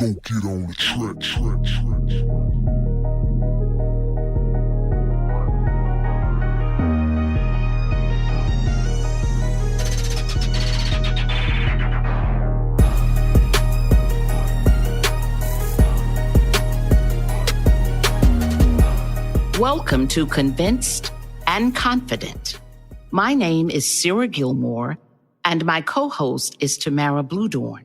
gon' get on the track. Welcome to Convinced and Confident. My name is Sarah Gilmore, and my co-host is Tamara Bluedorn.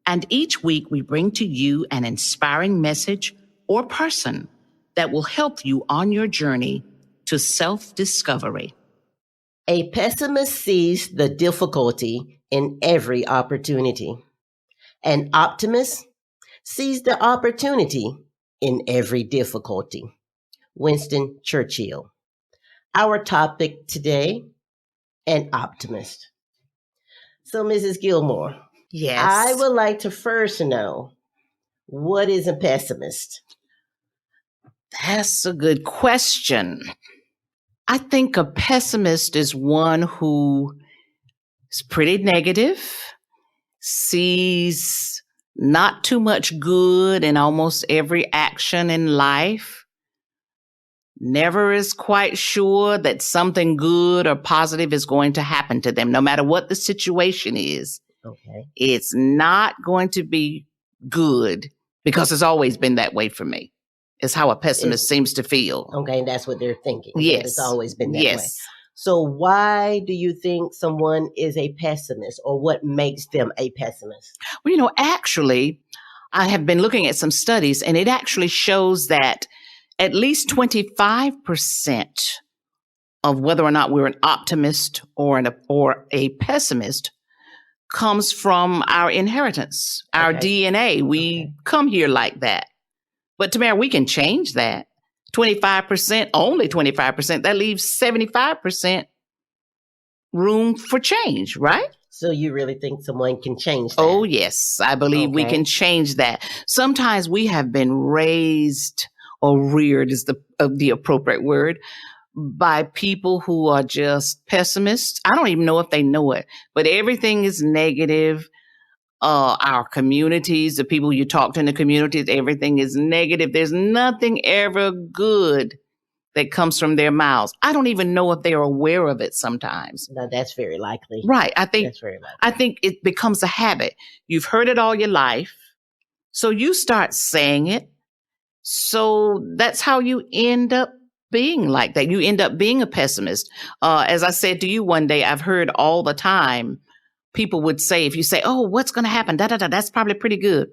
And each week we bring to you an inspiring message or person that will help you on your journey to self-discovery. A pessimist sees the difficulty in every opportunity. An optimist sees the opportunity in every difficulty. Winston Churchill. Our topic today, an optimist. So, Mrs. Gilmore, Yes. I would like to first know, what is a pessimist? That's a good question. I think a pessimist is one who is pretty negative, sees not too much good in almost every action in life, never is quite sure that something good or positive is going to happen to them, no matter what the situation is. Okay. It's not going to be good because it's always been that way for me. It's how a pessimist seems to feel. Okay, that's what they're thinking. Yes. It's always been that way. Yes. So why do you think someone is a pessimist, or what makes them a pessimist? Well, actually, I have been looking at some studies, and it actually shows that at least 25% of whether or not we're an optimist or a pessimist comes from our inheritance, our DNA. We come here like that. But Tamara, we can change that. 25%, only 25%, that leaves 75% room for change, right? So you really think someone can change that? Oh, yes. I believe we can change that. Sometimes we have been raised or reared is the appropriate word, by people who are just pessimists. I don't even know if they know it, but everything is negative. Our communities, the people you talk to in the communities, everything is negative. There's nothing ever good that comes from their mouths. I don't even know if they're aware of it sometimes. No, that's very likely. Right. I think that's very likely. I think it becomes a habit. You've heard it all your life, so you start saying it. So that's how you end up being like that. You end up being a pessimist. As I said to you one day, I've heard all the time, people would say, if you say, oh, what's going to happen? That's probably pretty good.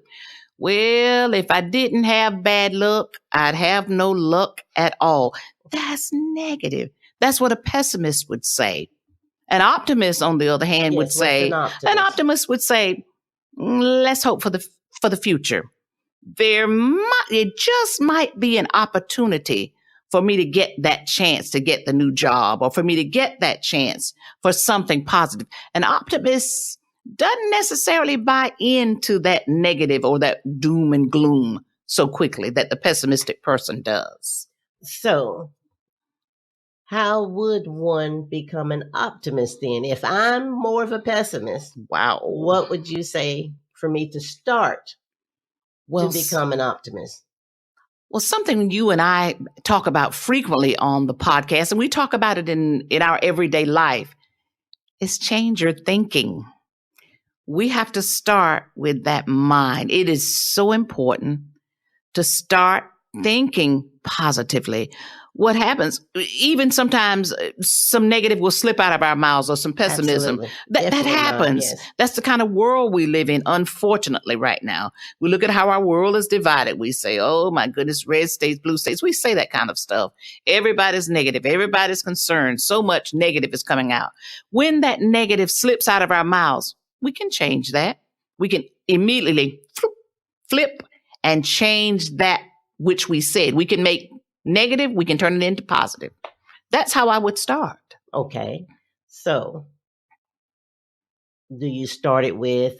Well, if I didn't have bad luck, I'd have no luck at all. That's negative. That's what a pessimist would say. An optimist, on the other hand, would say, an optimist would say, let's hope for the future. It just might be an opportunity for me to get that chance to get the new job, or for me to get that chance for something positive. An optimist doesn't necessarily buy into that negative or that doom and gloom so quickly that the pessimistic person does. So how would one become an optimist then? If I'm more of a pessimist, what would you say for me to start to become an optimist? Well, something you and I talk about frequently on the podcast, and we talk about it in our everyday life, is change your thinking. We have to start with that mind. It is so important to start thinking positively. What happens, even sometimes some negative will slip out of our mouths, or some pessimism. That happens. Yes. That's the kind of world we live in, unfortunately, right now. We look at how our world is divided. We say, oh my goodness, red states, blue states. We say that kind of stuff. Everybody's negative. Everybody's concerned. So much negative is coming out. When that negative slips out of our mouths, we can change that. We can immediately flip and change that which we said. We can make negative, we can turn it into positive. That's how I would start. Okay. So, do you start it with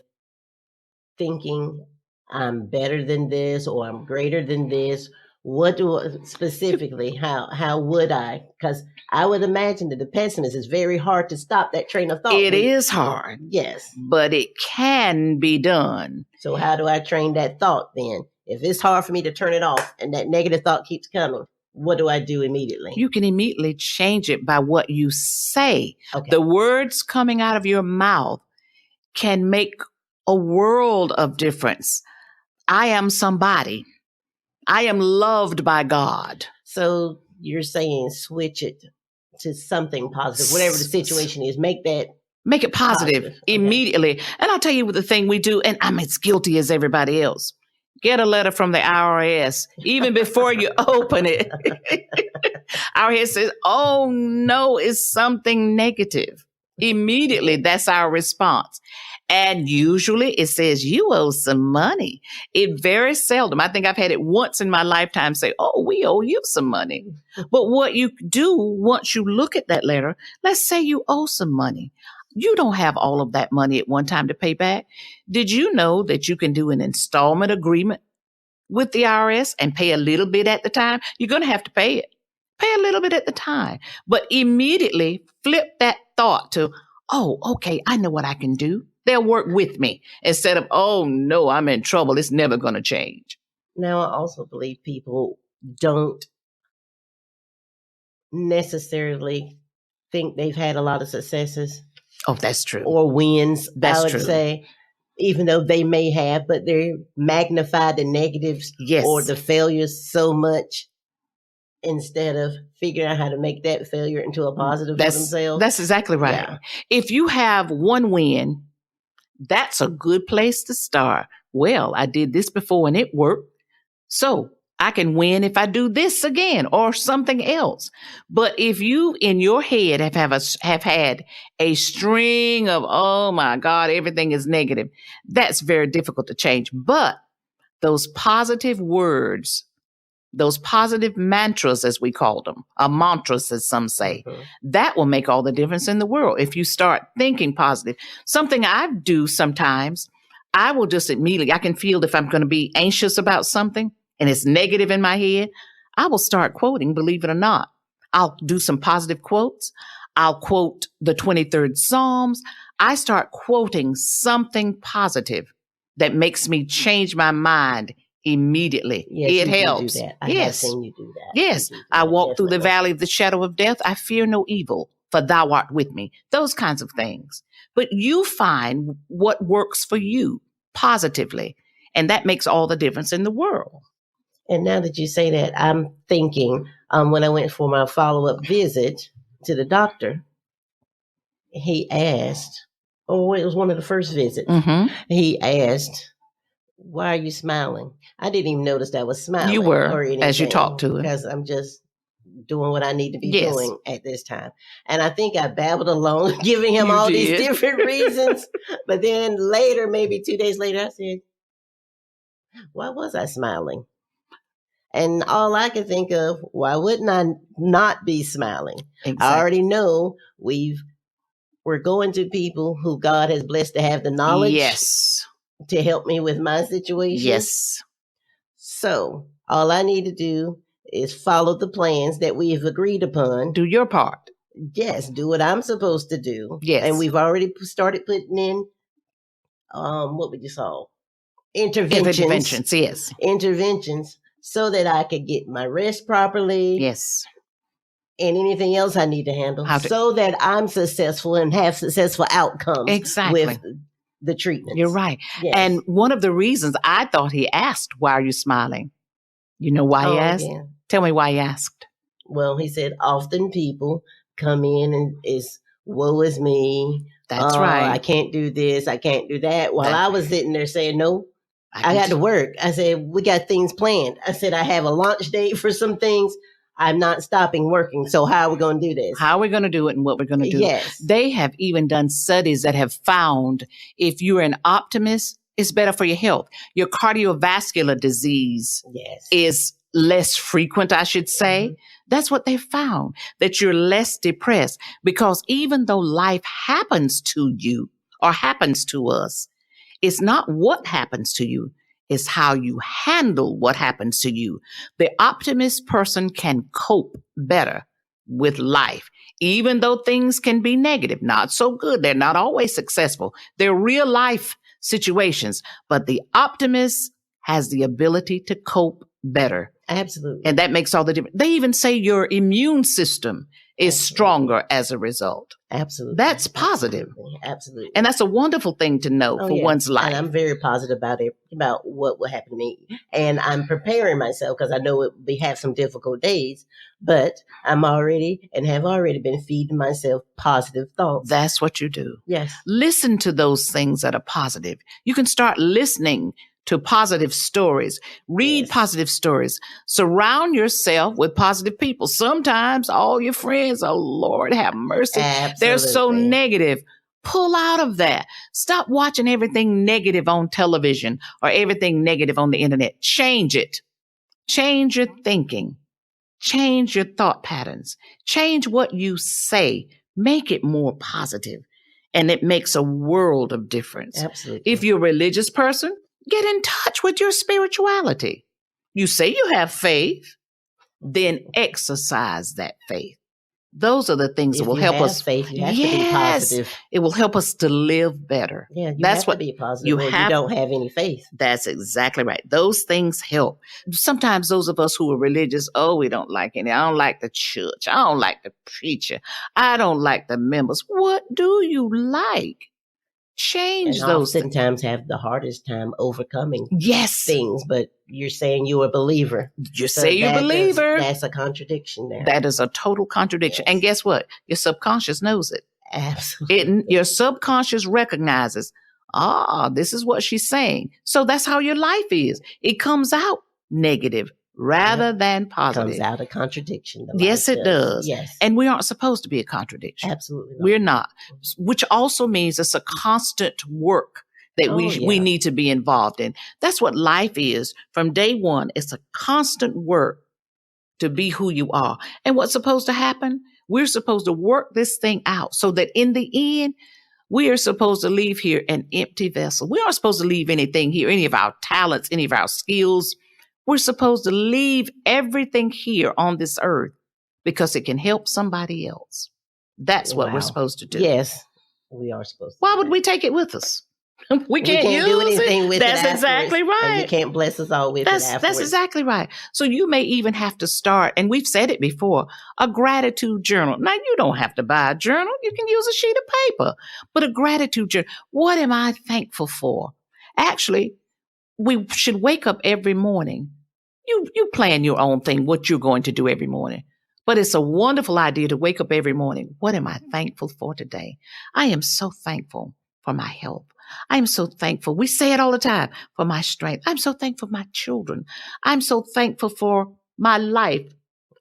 thinking I'm better than this, or I'm greater than this, What do specifically? How would I? Because I would imagine that the pessimist is very hard to stop that train of thought. It is hard. Yes, but it can be done. So how do I train that thought then? If it's hard for me to turn it off and that negative thought keeps coming, what do I do immediately? You can immediately change it by what you say. Okay. The words coming out of your mouth can make a world of difference. I am somebody. I am loved by God. So you're saying switch it to something positive, whatever the situation is, make it positive. Immediately. And I'll tell you the thing we do, and I'm as guilty as everybody else. Get a letter from the IRS, even before you open it. IRS says, oh no, it's something negative. Immediately, that's our response. And usually it says, you owe some money. It very seldom, I think I've had it once in my lifetime say, oh, we owe you some money. But what you do once you look at that letter, let's say you owe some money. You don't have all of that money at one time to pay back. Did you know that you can do an installment agreement with the IRS and pay a little bit at the time? You're going to have to pay it. Pay a little bit at the time. But immediately flip that thought to, oh, okay, I know what I can do. They'll work with me instead of, oh, no, I'm in trouble. It's never going to change. Now, I also believe people don't necessarily think they've had a lot of successes. Oh, that's true. Or wins, that's I would true. say, even though they may have, but they magnify the negatives or the failures so much instead of figuring out how to make that failure into a positive for themselves. That's exactly right. Yeah. If you have one win, that's a good place to start. Well, I did this before and it worked. So I can win if I do this again or something else. But if you in your head have had a string of, oh my God, everything is negative, that's very difficult to change. But those positive words, those positive mantras, as we call them, mantras, as some say, that will make all the difference in the world. If you start thinking positive, something I do sometimes, I will just immediately, I can feel if I'm going to be anxious about something and it's negative in my head, I will start quoting, believe it or not. I'll do some positive quotes. I'll quote the 23rd Psalms. I start quoting something positive that makes me change my mind immediately. Yes, it helps. Do that. I have seen you do that. Yes. I walk through the valley of the shadow of death. I fear no evil, for thou art with me. Those kinds of things. But you find what works for you positively, and that makes all the difference in the world. And now that you say that, I'm thinking when I went for my follow-up visit to the doctor, he asked, it was one of the first visits. He asked, why are you smiling? I didn't even notice that I was smiling. You were, or anything, as you talked to him. Because I'm just doing what I need to be doing at this time. And I think I babbled along, giving him all these different reasons. But then later, maybe 2 days later, I said, why was I smiling? And all I could think of, why wouldn't I not be smiling? Exactly. I already know we're going to people who God has blessed to have the knowledge to help me with my situation. Yes. So all I need to do is follow the plans that we've agreed upon. Do your part. Yes, do what I'm supposed to do. Yes. And we've already started putting in, what would you call? Interventions. Yes. Interventions. So that I could get my rest properly. Yes. And anything else I need to handle. So that I'm successful and have successful outcomes. Exactly. With the treatment. You're right. Yes. And one of the reasons I thought he asked, why are you smiling? You know why he asked? Yeah. Tell me why he asked. Well, he said often people come in and is, woe is me. That's right. I can't do this. I can't do that. While I was sitting there saying, no. I got to work. I said, we got things planned. I said, I have a launch date for some things. I'm not stopping working. So how are we going to do this? How are we going to do it and what we're going to do? Yes. They have even done studies that have found if you're an optimist, it's better for your health. Your cardiovascular disease is less frequent, I should say. That's what they found, that you're less depressed because even though life happens to you or happens to us, it's not what happens to you. is how you handle what happens to you. The optimist person can cope better with life, even though things can be negative, not so good. They're not always successful. They're real life situations, but the optimist has the ability to cope better. Absolutely. And that makes all the difference. They even say your immune system is stronger as a result. Absolutely. That's positive. Absolutely. And that's a wonderful thing to know for one's life. And I'm very positive about it, about what will happen to me. And I'm preparing myself because I know we have some difficult days, but I'm already and have already been feeding myself positive thoughts. That's what you do. Yes. Listen to those things that are positive. You can start listening to positive stories. Read positive stories. Surround yourself with positive people. Sometimes all your friends, oh Lord, have mercy. Absolutely. They're so negative. Pull out of that. Stop watching everything negative on television or everything negative on the internet. Change it. Change your thinking. Change your thought patterns. Change what you say. Make it more positive. And it makes a world of difference. Absolutely. If you're a religious person, get in touch with your spirituality. You say you have faith, then exercise that faith. Those are the things that will help us. Faith, you have to be positive. It will help us to live better. Yeah, that's have to be positive. You don't have any faith. That's exactly right. Those things help. Sometimes those of us who are religious, we don't like any. I don't like the church. I don't like the preacher. I don't like the members. What do you like? Change and those. Oftentimes have the hardest time overcoming things, but you're saying you're a believer. You say you're a believer. That's a contradiction there. That is a total contradiction. Yes. And guess what? Your subconscious knows it. Absolutely. Your subconscious recognizes, this is what she's saying. So that's how your life is. It comes out negative rather than positive. Comes out a contradiction. Yes, it does. Yes. And we aren't supposed to be a contradiction. Absolutely not. We're not. Which also means it's a constant work that we need to be involved in. That's what life is. From day one, it's a constant work to be who you are. And what's supposed to happen? We're supposed to work this thing out so that in the end, we are supposed to leave here an empty vessel. We aren't supposed to leave anything here, any of our talents, any of our skills. We're supposed to leave everything here on this earth because it can help somebody else. That's what we're supposed to do. Yes, we are supposed to. Why would we take it with us? We can't do anything with it. That's exactly right. And you can't bless us all with it afterwards. That's exactly right. So you may even have to start, and we've said it before, a gratitude journal. Now, you don't have to buy a journal. You can use a sheet of paper. But a gratitude journal. What am I thankful for? Actually, we should wake up every morning. You plan your own thing, what you're going to do every morning. But it's a wonderful idea to wake up every morning. What am I thankful for today? I am so thankful for my health. I am so thankful. We say it all the time, for my strength. I'm so thankful for my children. I'm so thankful for my life.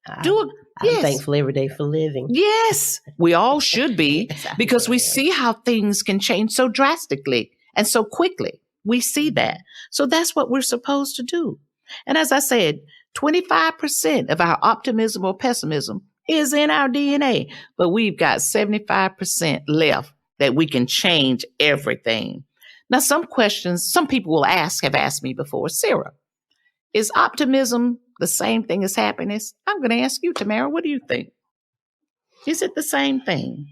I'm thankful every day for living. Yes, we all should be, because we see how things can change so drastically and so quickly. We see that. So that's what we're supposed to do. And as I said, 25% of our optimism or pessimism is in our DNA, but we've got 75% left that we can change everything. Now, some questions, some people have asked me before, Sarah, is optimism the same thing as happiness? I'm going to ask you, Tamara, what do you think? Is it the same thing?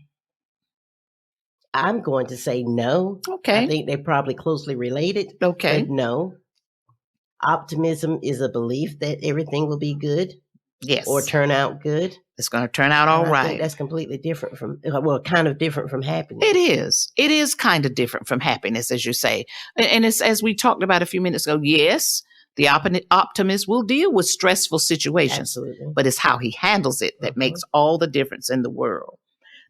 I'm going to say no. Okay. I think they're probably closely related. Okay. But no. Optimism is a belief that everything will be good. Yes. Or turn out good. It's going to turn out all right. I think that's completely different from, kind of different from happiness. It is. It is kind of different from happiness, as you say. And it's, as we talked about a few minutes ago, yes, the optimist will deal with stressful situations. Absolutely. But it's how he handles it that makes all the difference in the world.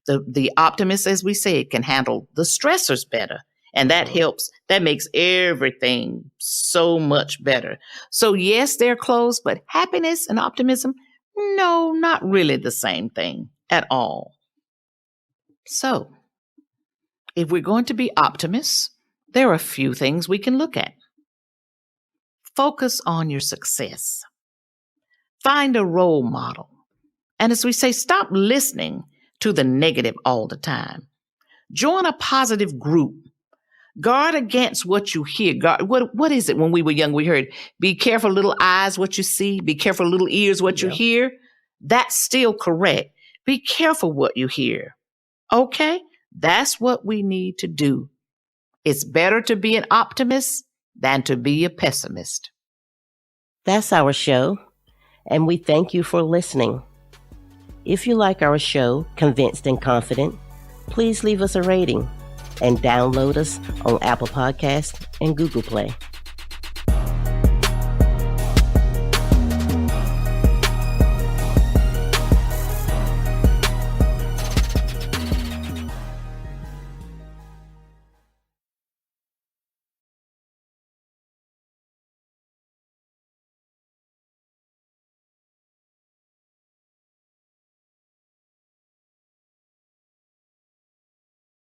The optimist, as we said, can handle the stressors better. And that helps. That makes everything so much better. So yes, they're close, but happiness and optimism, no, not really the same thing at all. So if we're going to be optimists, there are a few things we can look at. Focus on your success. Find a role model. And as we say, stop listening to the negative all the time. Join a positive group. Guard against what you hear. What is it when we were young? We heard, be careful, little eyes, what you see. Be careful, little ears, what you hear. That's still correct. Be careful what you hear. Okay? That's what we need to do. It's better to be an optimist than to be a pessimist. That's our show, and we thank you for listening. If you like our show, Convinced and Confident, please leave us a rating and download us on Apple Podcasts and Google Play.